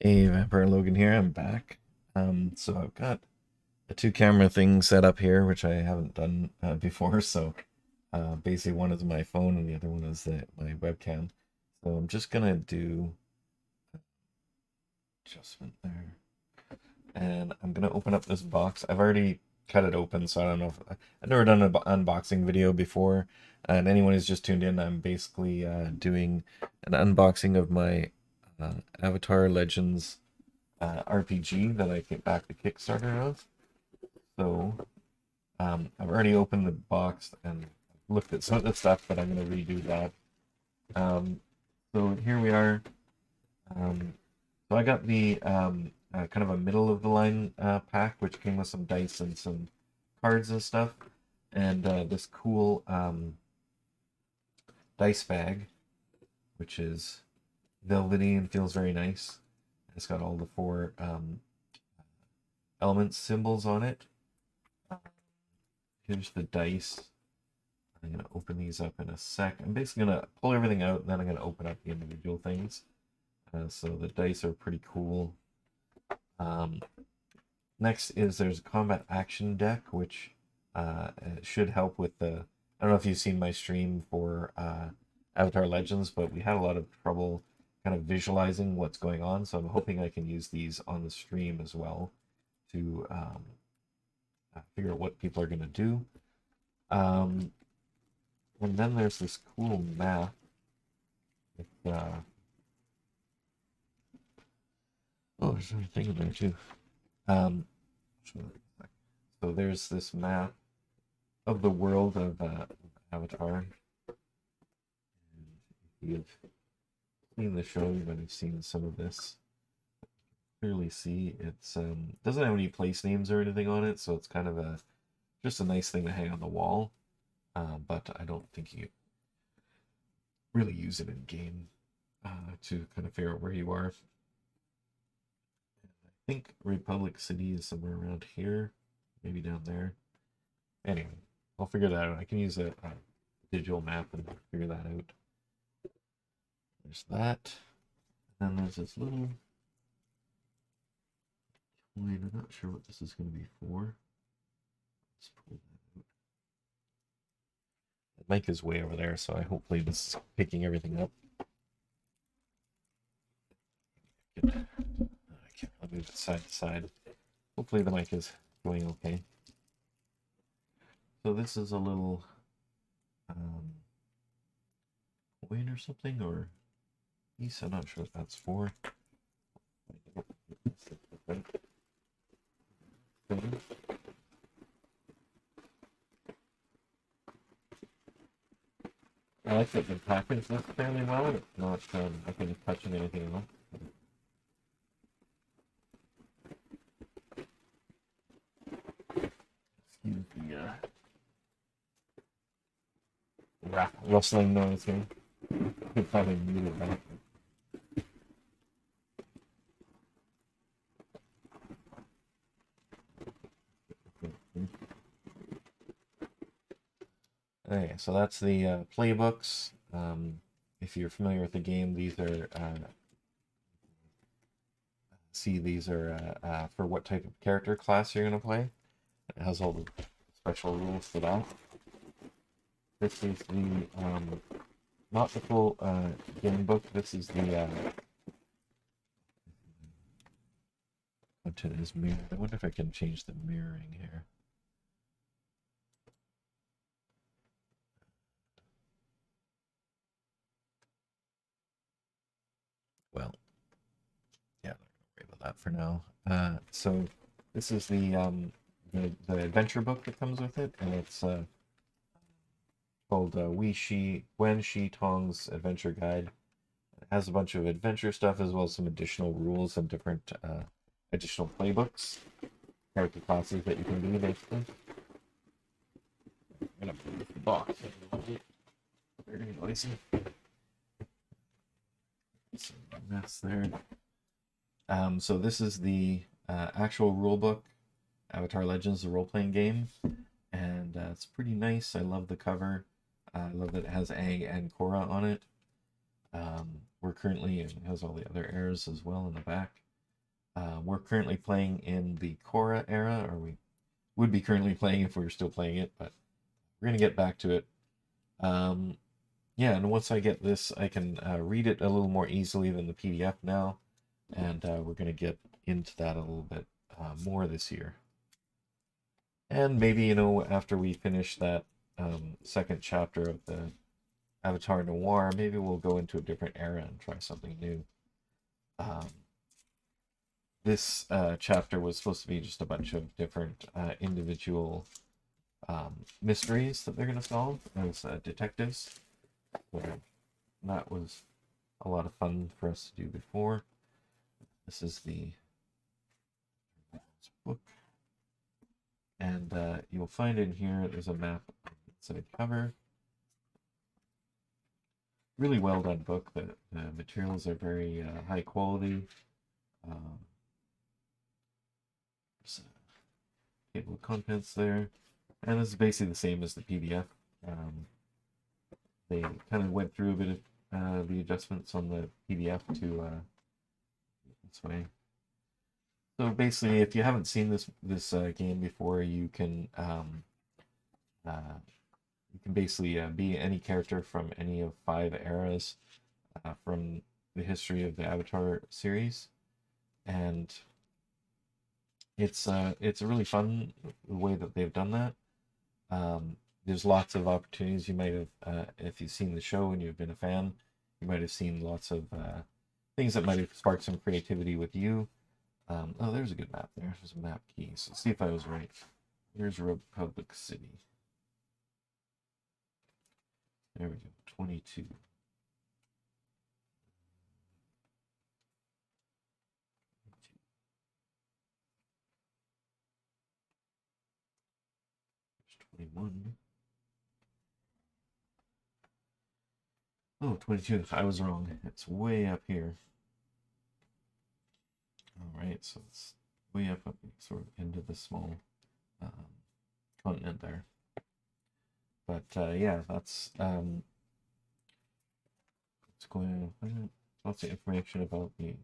Hey, Vampire Logan here. I'm back. So I've got a two camera thing set up here, which I haven't done before. So basically, one is my phone and the other one is my webcam. So I'm just gonna do adjustment there, and I'm gonna open up this box. I've already cut it open, so I don't know if I've never done an unboxing video before. And anyone who's just tuned in, I'm basically doing an unboxing of my Avatar Legends RPG that I get back the Kickstarter of. So I've already opened the box and looked at some of the stuff, but I'm going to redo that. So here we are. Um, so I got the kind of a middle of the line pack, which came with some dice and some cards and stuff, and this cool dice bag, which is velvety and feels very nice. It's got all the four element symbols on it. Here's the dice. I'm going to open these up in a sec. I'm basically going to pull everything out and then I'm going to open up the individual things. So the dice are pretty cool. Um, Next is there's a combat action deck, which should help with the. I don't know if you've seen my stream for Avatar Legends, but we had a lot of trouble kind of visualizing what's going on. So I'm hoping I can use these on the stream as well to figure out what people are going to do. And then there's this cool map. With, oh, there's another thing in there too. Um, so there's this map of the world of Avatar. And if you've seen the show, you might have seen some of this. Clearly see it's doesn't have any place names or anything on it, so it's kind of a just a nice thing to hang on the wall. But I don't think you really use it in game to kind of figure out where you are. I think Republic City is somewhere around here, maybe down there. Anyway, I'll figure that out. I can use a digital map and figure that out. There's that. And then there's this little coin. I'm not sure what this is going to be for. Let's pull that out. The mic is way over there, so I hopefully this is picking everything up. I can't really move it side to side. Hopefully the mic is going okay. So this is a little coin or something, or piece. I'm not sure what that's for. I like that the package looks fairly well. It's not, I think, touching anything else. Excuse the rustling noise here. Could probably mute it back. Okay, so that's the playbooks. If you're familiar with the game, these are for what type of character class you're going to play. It has all the special rules for that. This is the not the full game book. This is the content is mirrored. I wonder if I can change the mirroring here. Well, yeah, I'm not gonna worry about that for now. So this is the adventure book that comes with it, and it's called Wen Shi Tong's Adventure Guide. It has a bunch of adventure stuff as well as some additional rules and different additional playbooks, character classes that you can do basically. I'm gonna put the box. Very noisy. Some mess there. So this is the actual rule book, Avatar Legends, the role-playing game, and it's pretty nice. I love the cover. I love that it has Aang and Korra on it. We're currently, it has all the other heirs as well in the back. We're currently playing in the Korra era, or we would be currently playing if we were still playing it, but we're gonna get back to it. Um, yeah, and once I get this, I can read it a little more easily than the PDF now, and we're gonna get into that a little bit more this year. And maybe, after we finish that second chapter of the Avatar Noir, maybe we'll go into a different era and try something new. Um, this chapter was supposed to be just a bunch of different individual mysteries that they're going to solve as detectives. So that was a lot of fun for us to do before. This is the book. And you'll find in here, there's a map on the inside cover. Really well done book. The materials are very high quality. There's a table of contents there. And this is basically the same as the PDF. They kind of went through a bit of the adjustments on the PDF to this way. So basically, if you haven't seen this game before, you can basically be any character from any of 5 eras from the history of the Avatar series, and it's a really fun way that they've done that. There's lots of opportunities. You might have, if you've seen the show and you've been a fan, you might have seen lots of things that might have sparked some creativity with you. Oh, there's a good map there. There's a map key. So let's see if I was right. Here's Republic City. There we go. 22. There's 21. Oh, 22. I was wrong. It's way up here. All right, so it's way up sort of into the small continent there. But yeah, that's what's going on. Lots of information about the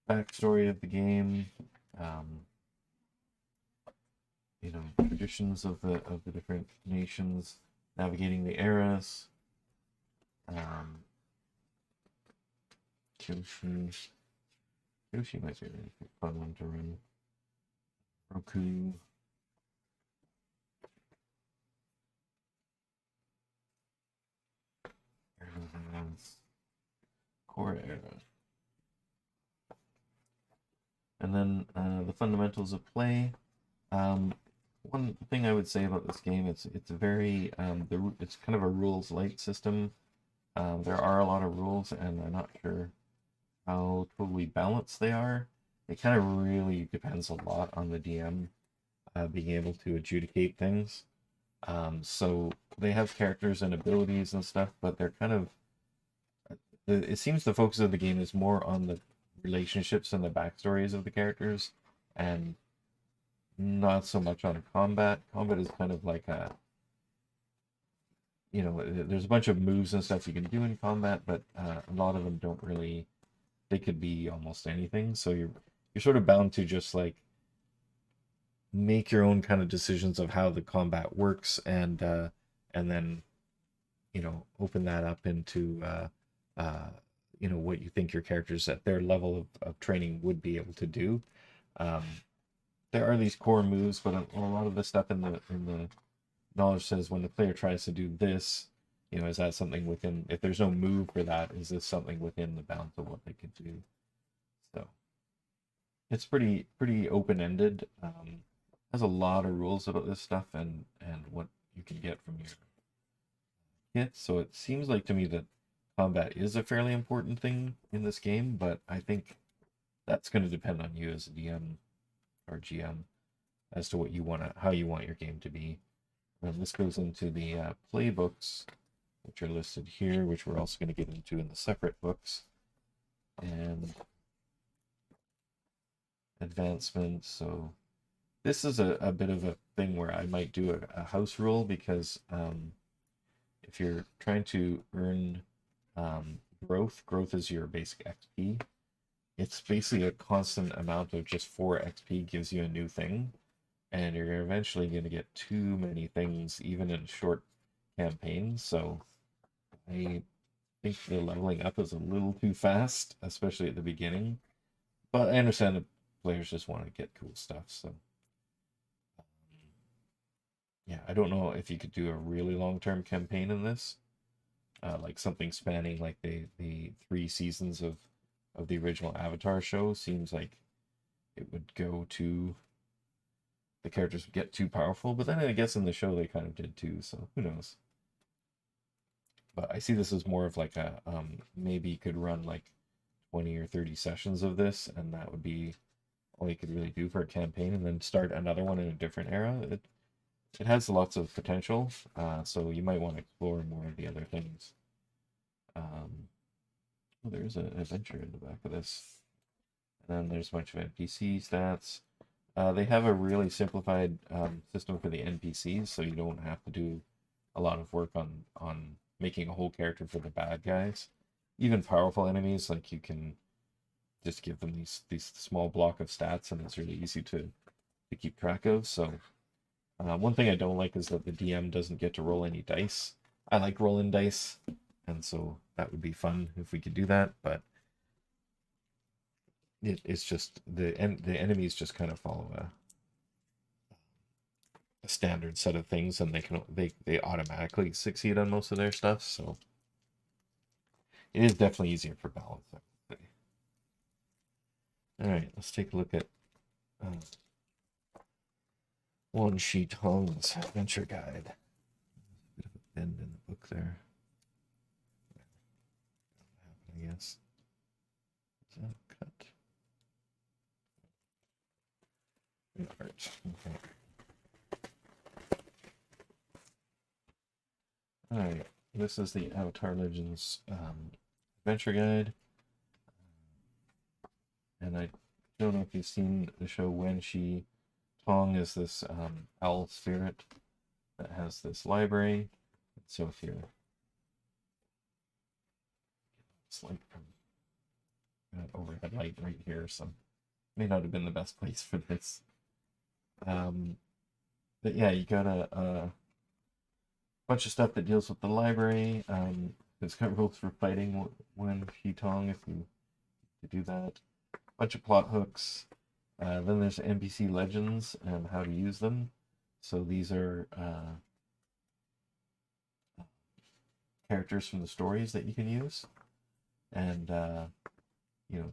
backstory of the game, traditions of the different nations, navigating the eras. Kyoshi might be a really fun one to run. Roku. Core era. And then the fundamentals of play. One thing I would say about this game, it's very it's kind of a rules light system. There are a lot of rules, and I'm not sure how totally balanced they are. It kind of really depends a lot on the DM being able to adjudicate things. So they have characters and abilities and stuff, but they're kind of. It seems the focus of the game is more on the relationships and the backstories of the characters, and not so much on combat. Combat is kind of like there's a bunch of moves and stuff you can do in combat, but a lot of them don't really. They could be almost anything, so you're sort of bound to just like make your own kind of decisions of how the combat works, and then open that up into what you think your characters at their level of training would be able to do. There are these core moves, but a lot of the stuff in the knowledge says when the player tries to do this, is that something within, if there's no move for that, is this something within the bounds of what they could do? So it's pretty open-ended. Has a lot of rules about this stuff and what you can get from your kit. So it seems like to me that combat is a fairly important thing in this game, but I think that's going to depend on you as a DM or GM as to how you want your game to be. And this goes into the playbooks, which are listed here, which we're also going to get into in the separate books. And advancement. So this is a bit of a thing where I might do a house rule, because if you're trying to earn growth is your basic XP. it's basically a constant amount of just 4 XP gives you a new thing, and you're eventually going to get too many things, even in short campaigns. So I think the leveling up is a little too fast, especially at the beginning. But I understand that players just want to get cool stuff. So yeah, I don't know if you could do a really long-term campaign in this, like something spanning like the 3 seasons of the original Avatar show. Seems like it would go to the characters would get too powerful, but then I guess in the show they kind of did too, so who knows. But I see this as more of like a maybe you could run like 20 or 30 sessions of this, and that would be all you could really do for a campaign, and then start another one in a different era. It has lots of potential, so you might want to explore more of the other things. Oh, there's an adventure in the back of this, and then there's a bunch of NPC stats. They have a really simplified system for the NPCs, so you don't have to do a lot of work on making a whole character for the bad guys. Even powerful enemies, like you can just give them these small block of stats, and it's really easy to keep track of. So one thing I don't like is that the DM doesn't get to roll any dice. I like rolling dice, and so that would be fun if we could do that. But it's just the enemies just kind of follow a standard set of things, and they automatically succeed on most of their stuff. So it is definitely easier for balance, I would say. All right, let's take a look at Wan Shi Tong's adventure guide. Bit of a bend in the book there. I guess. Is that cut? Art. Okay. All right. This is the Avatar Legends adventure guide, and I don't know if you've seen the show Wen Shi Tong is this owl spirit that has this library. So if you're it's like overhead light right here, so may not have been the best place for this. But yeah, you got a bunch of stuff that deals with the library. It's got rules for fighting Wen Shi Tong if you do that. Bunch of plot hooks. Then there's NPC legends and how to use them. So these are characters from the stories that you can use, and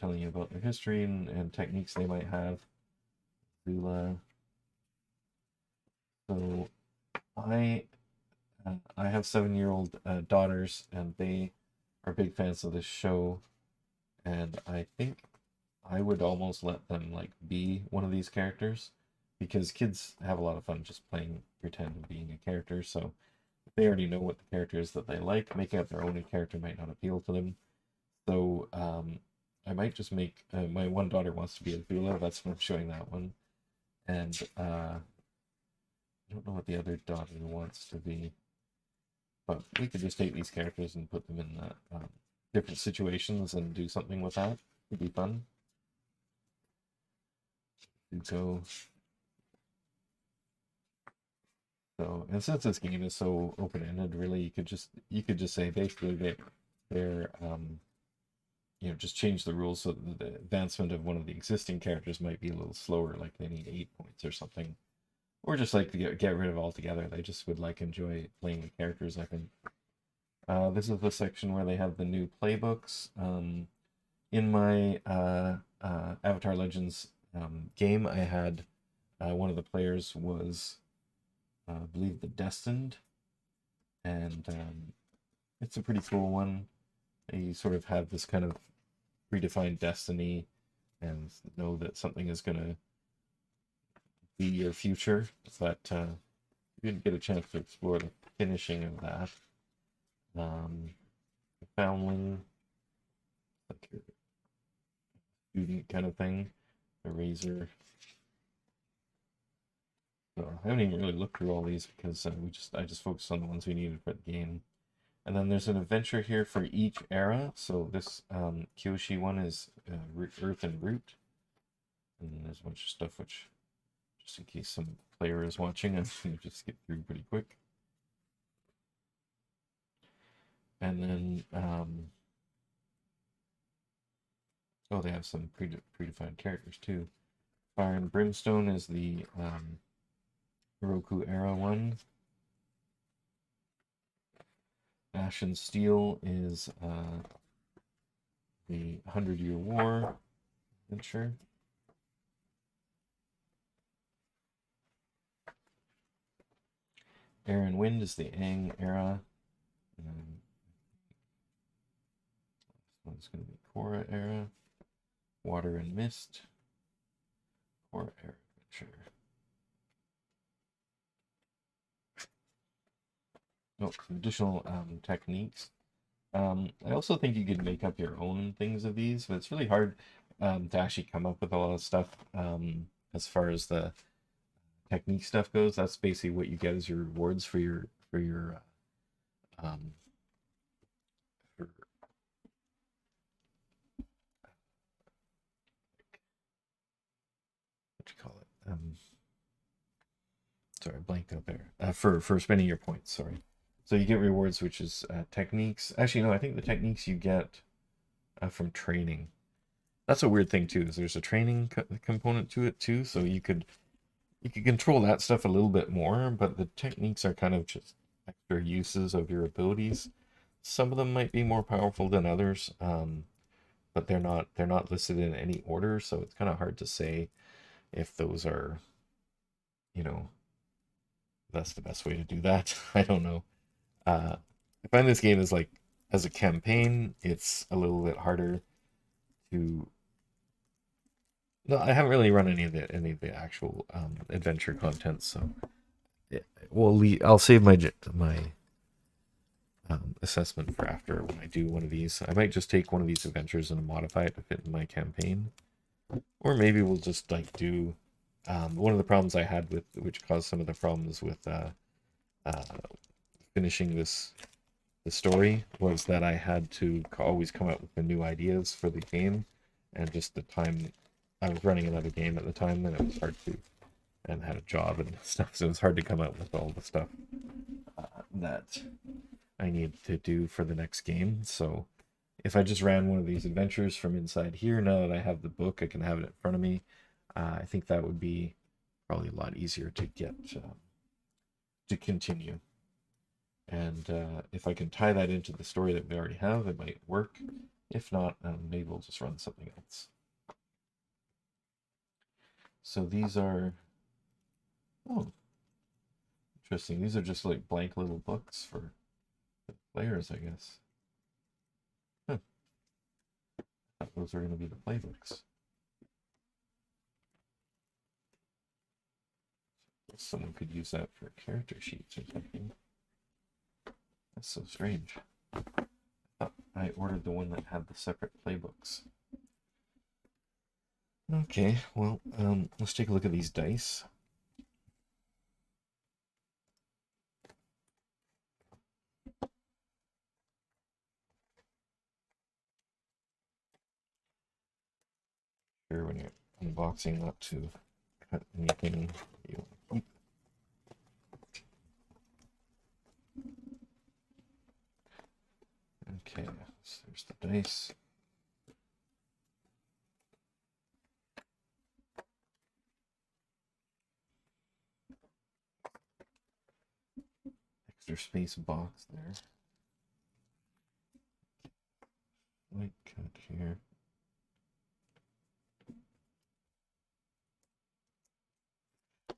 telling you about their history and techniques they might have. So I have 7-year-old daughters, and they are big fans of this show, and I think I would almost let them like be one of these characters, because kids have a lot of fun just playing pretend and being a character. So if they already know what the character is that they like, making up their own character might not appeal to them. So I might just make my one daughter wants to be Azula. That's why I'm showing that one, and I don't know what the other daughter wants to be, but we could just take these characters and put them in different situations and do something with that. It'd be fun. So, and since this game is so open-ended, really, you could just say basically they're just change the rules so that the advancement of one of the existing characters might be a little slower, like they need 8 points or something, or just like to get rid of altogether. They just would like enjoy playing the characters, I think. This is the section where they have the new playbooks. In my Avatar Legends game, I had one of the players was, I believe, the Destined, and it's a pretty cool one. You sort of have this kind of predefined destiny and know that something is going to be your future, but you didn't get a chance to explore the finishing of that. Foundling, like your student kind of thing, the Razor. So I haven't even really looked through all these because I just focused on the ones we needed for the game. And then there's an adventure here for each era. So this Kyoshi one is Earth and Root. And then there's a bunch of stuff which, just in case some player is watching, I'm going to just skip through pretty quick. And then, oh, they have some predefined characters too. Fire and Brimstone is the Roku era one. Ash and Steel is the 100-Year War adventure. Air and Wind is the Aang era. And this one's going to be Korra era. Water and Mist. Korra era adventure. Oh, some additional techniques. I also think you could make up your own things of these, but it's really hard to actually come up with a lot of stuff as far as the technique stuff goes. That's basically what you get as your rewards for your for what you call it. Sorry, I blanked out there. For spending your points. Sorry. So you get rewards, which is techniques. Actually, no, I think the techniques you get from training. That's a weird thing too. Is there's a training component to it too, so you could control that stuff a little bit more, but the techniques are kind of just extra uses of your abilities. Some of them might be more powerful than others, but they're not listed in any order, so it's kind of hard to say if those are, you know, that's the best way to do that. I don't know. I find this game is like, as a campaign, it's a little bit harder to. No, I haven't really run any of the actual adventure content, so I'll save my assessment for after when I do one of these. I might just take one of these adventures and modify it to fit in my campaign, or maybe we'll just like do one of the problems I had with, which caused some of the problems with finishing the story, was that I had to always come up with the new ideas for the game, and just the time. I was running another game at the time, and it was hard to, and had a job and stuff, so it was hard to come up with all the stuff that I need to do for the next game. So if I just ran one of these adventures from inside here, now that I have the book, I can have it in front of me. I think that would be probably a lot easier to get to continue. And if I can tie that into the story that we already have, it might work. If not, maybe we'll just run something else. So these are, oh, interesting. These are just like blank little books for the players, I guess. Huh. I thought those were going to be the playbooks. Someone could use that for character sheets or something. That's so strange. I ordered the one that had the separate playbooks. Okay, well, let's take a look at these dice. Sure, when you're unboxing, not to cut anything you want to keep. Okay, so there's the dice. Extra space box there. Light cut here.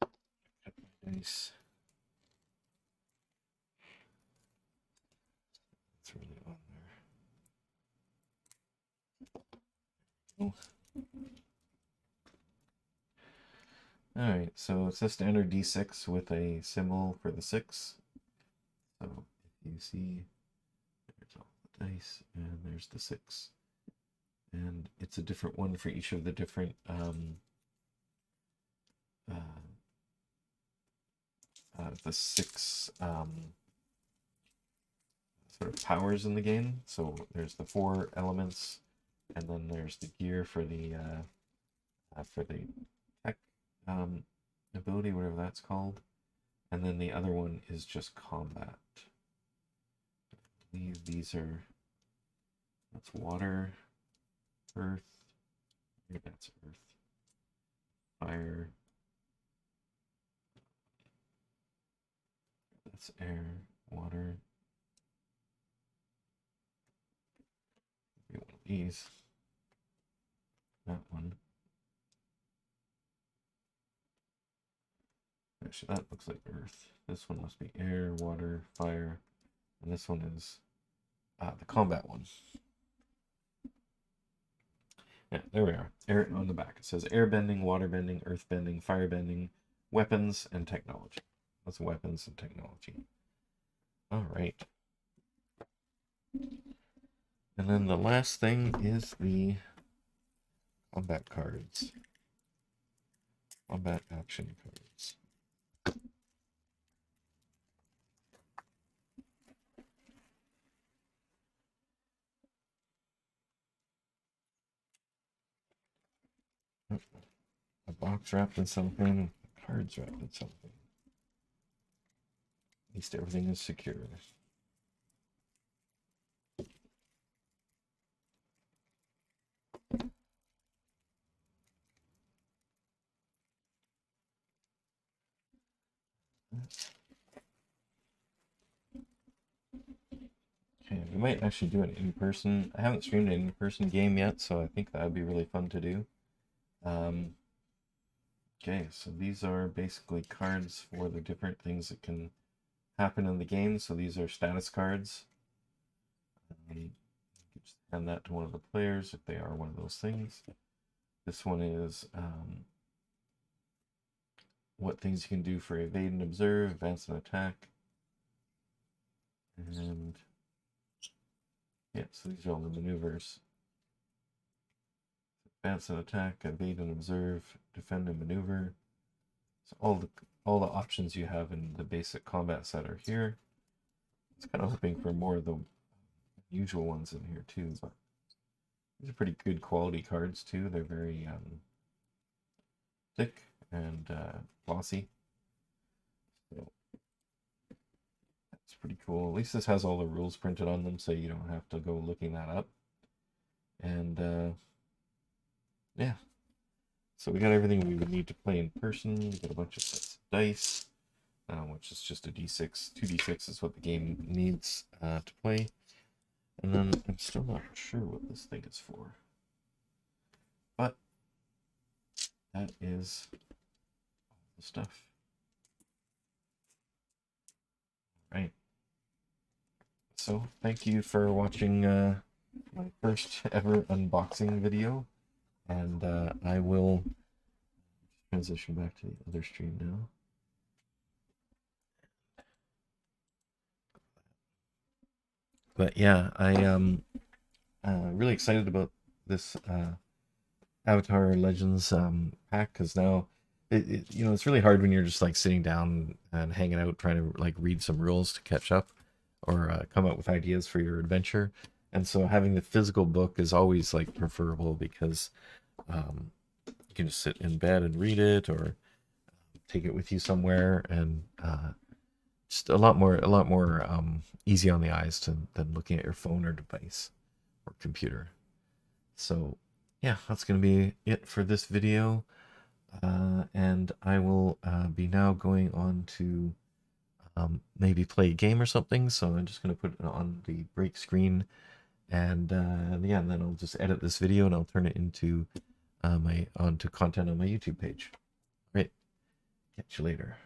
Cut my dice. It's really on there. Oh. Alright, so it's a standard D6 with a symbol for the 6. So if you see, there's all the dice, and there's the 6. And it's a different one for each of the different the 6 sort of powers in the game. So there's the 4 elements, and then there's the gear for the tech ability, whatever that's called, and then the other one is just combat. I believe these are, that's water, earth, maybe that's earth, fire, that's air, water. Maybe one of these. That one. Actually, that looks like earth. This one must be air, water, fire, and this one is the combat one. Yeah, there we are. Air on the back. It says air bending, water bending, earth bending, fire bending, weapons, and technology. That's weapons and technology. All right. And then the last thing is the combat cards. Combat action cards. A box wrapped in something, cards wrapped in something. At least everything is secure. Okay, we might actually do an in-person. I haven't streamed an in-person game yet, so I think that would be really fun to do. Okay, so these are basically cards for the different things that can happen in the game. So these are status cards. You just hand that to one of the players if they are one of those things. This one is what things you can do for evade and observe, advance and attack. And yeah, so these are all the maneuvers. Advance and attack, evade and observe, defend and maneuver. So all the options you have in the basic combat set are here. I was kind of hoping for more of the usual ones in here too, but these are pretty good quality cards too. They're very thick and glossy. So that's pretty cool. At least this has all the rules printed on them, so you don't have to go looking that up. And yeah, so we got everything we would need to play in person. We got a bunch of sets of dice, which is just a d6. 2d6 is what the game needs to play. And then I'm still not sure what this thing is for. But that is all the stuff. Right. So thank you for watching my first ever unboxing video. And I will transition back to the other stream now. But yeah, I am really excited about this Avatar Legends pack, because now you know, it's really hard when you're just like sitting down and hanging out trying to like read some rules to catch up or come up with ideas for your adventure. And so having the physical book is always like preferable, because you can just sit in bed and read it, or take it with you somewhere, and just a lot more easy on the eyes than looking at your phone or device or computer. So yeah, that's going to be it for this video. And I will be now going on to maybe play a game or something. So I'm just going to put it on the break screen, and yeah, and then I'll just edit this video and I'll turn it into onto content on my YouTube page. Great. Catch you later.